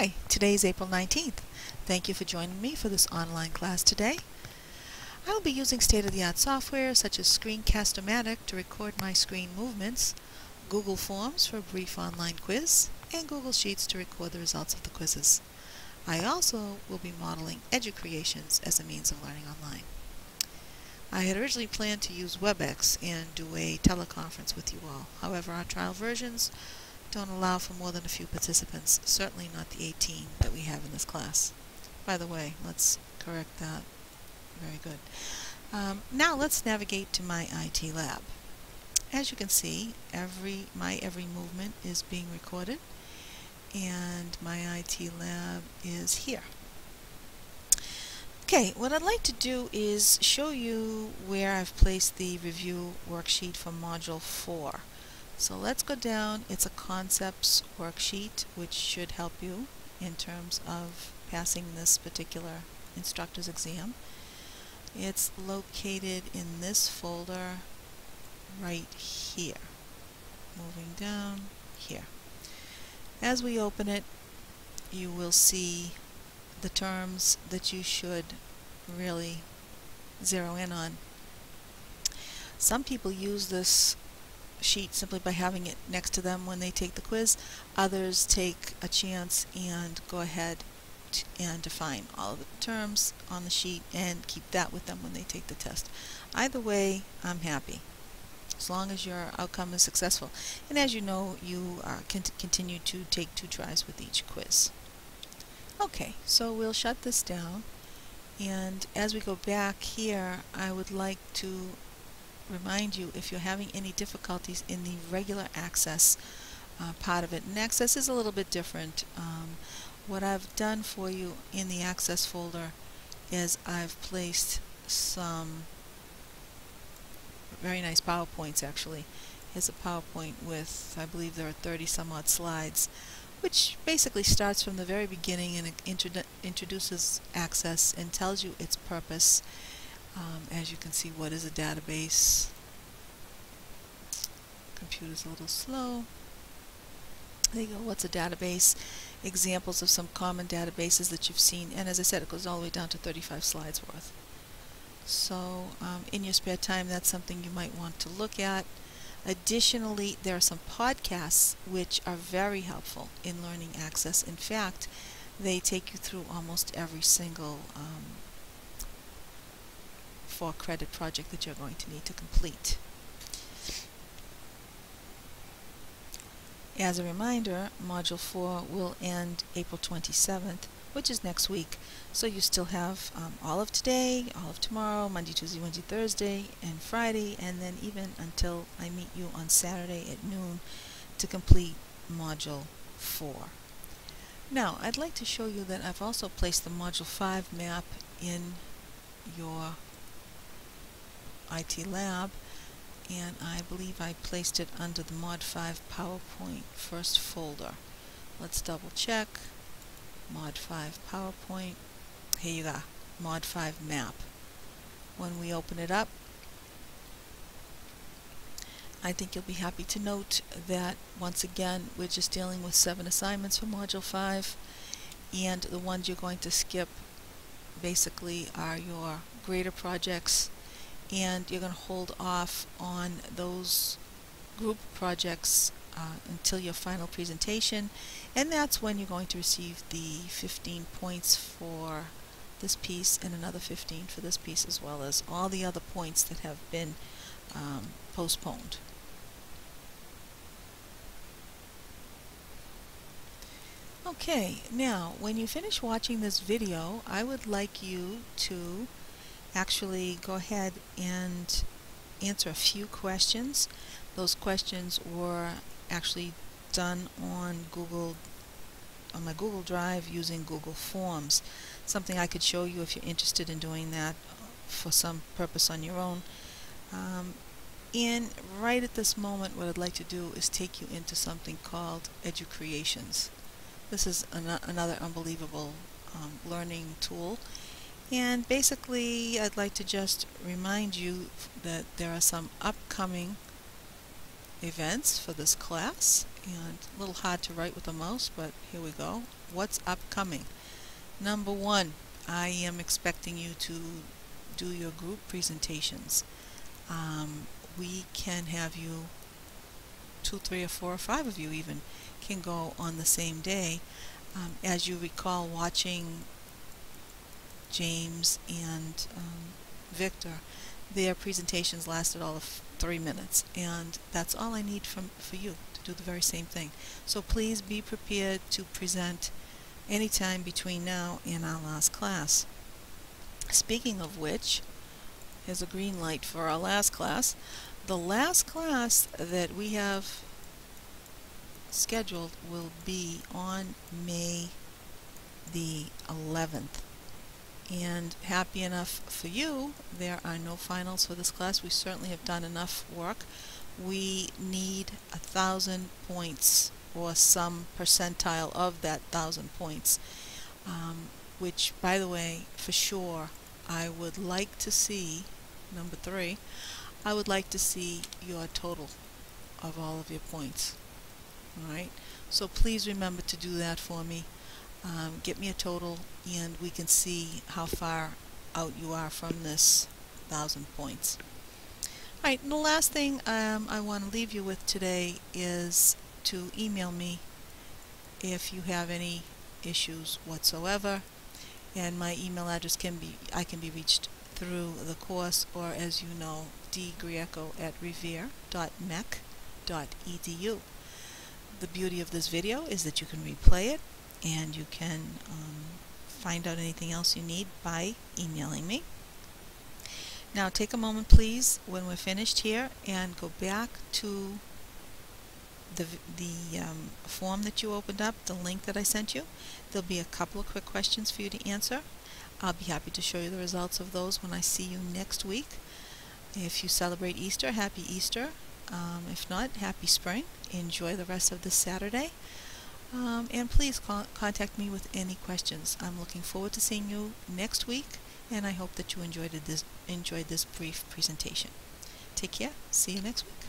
Hi, today is April 19th. Thank you for joining me for this online class today. I will be using state-of-the-art software such as Screencast-O-Matic to record my screen movements, Google Forms for a brief online quiz, and Google Sheets to record the results of the quizzes. I also will be modeling EduCreations as a means of learning online. I had originally planned to use WebEx and do a teleconference with you all. However, our trial versions don't allow for more than a few participants, certainly not the 18 that we have in this class. By the way, let's correct that. Very good. Now let's navigate to my IT lab. As you can see, every movement is being recorded, and my IT lab is here. Okay, what I'd like to do is show you where I've placed the review worksheet for Module 4. So let's go down. It's a concepts worksheet which should help you in terms of passing this particular instructor's exam. It's located in this folder right here. Moving down here. As we open it, you will see the terms that you should really zero in on. Some people use this sheet simply by having it next to them when they take the quiz. Others take a chance and go ahead and define all of the terms on the sheet and keep that with them when they take the test. Either way, I'm happy, as long as your outcome is successful. And as you know, you can continue to take 2 tries with each quiz. Okay, so we'll shut this down, and as we go back here, I would like to remind you, if you're having any difficulties in the regular access part of it, and access is a little bit different. What I've done for you in the access folder is I've placed some very nice PowerPoints. Actually, here's a PowerPoint with, I believe there are 30 some odd slides, which basically starts from the very beginning and introduces access and tells you its purpose. As you can see, what is a database? Computer's a little slow. There you go. What's a database? Examples of some common databases that you've seen. And as I said, it goes all the way down to 35 slides worth. So in your spare time, that's something you might want to look at. Additionally, there are some podcasts which are very helpful in learning access. In fact, they take you through almost every single 4-credit project that you're going to need to complete. As a reminder, Module 4 will end April 27th, which is next week. So you still have all of today, all of tomorrow, Monday, Tuesday, Wednesday, Thursday, and Friday, and then even until I meet you on Saturday at noon to complete Module 4. Now, I'd like to show you that I've also placed the Module 5 map in your IT lab, and I believe I placed it under the Mod 5 PowerPoint first folder. Let's double check. Mod 5 PowerPoint. Here you go. Mod 5 map. When we open it up, I think you'll be happy to note that once again we're just dealing with 7 assignments for Module 5, and the ones you're going to skip basically are your greater projects, and you're going to hold off on those group projects until your final presentation, and that's when you're going to receive the 15 points for this piece and another 15 for this piece, as well as all the other points that have been postponed. Okay, now when you finish watching this video, I would like you to actually go ahead and answer a few questions. Those questions were actually done on my Google Drive using Google Forms. Something I could show you if you're interested in doing that for some purpose on your own. And right at this moment, what I'd like to do is take you into something called EduCreations. This is another unbelievable learning tool. And basically, I'd like to just remind you that there are some upcoming events for this class, and a little hard to write with the mouse, but here we go. What's upcoming? Number one, I am expecting you to do your group presentations. We can have you, 2, 3, or 4, or 5 of you even, can go on the same day. As you recall watching James and Victor, their presentations lasted all of 3 minutes, and that's all I need for you to do the very same thing. So please be prepared to present anytime between now and our last class. Speaking of which, here's a green light for our last class. The last class that we have scheduled will be on May the 11th. And happy enough for you, there are no finals for this class. We certainly have done enough work. We need 1,000 points, or some percentile of that 1,000 points, which, by the way, for sure, I would like to see, number 3, I would like to see your total of all of your points. Alright, so please remember to do that for me. Get me a total, and we can see how far out you are from this 1,000 points. Alright, and the last thing I want to leave you with today is to email me if you have any issues whatsoever, and my email address I can be reached through the course, or, as you know, dgreco@revere.mech.edu. The beauty of this video is that you can replay it, and you can find out anything else you need by emailing me. Now take a moment, please, when we're finished here, and go back to the form that you opened up, the link that I sent you. There'll be a couple of quick questions for you to answer. I'll be happy to show you the results of those when I see you next week. If you celebrate Easter, happy Easter. If not, happy spring. Enjoy the rest of this Saturday. And please contact me with any questions. I'm looking forward to seeing you next week, and I hope that you enjoyed this brief presentation. Take care. See you next week.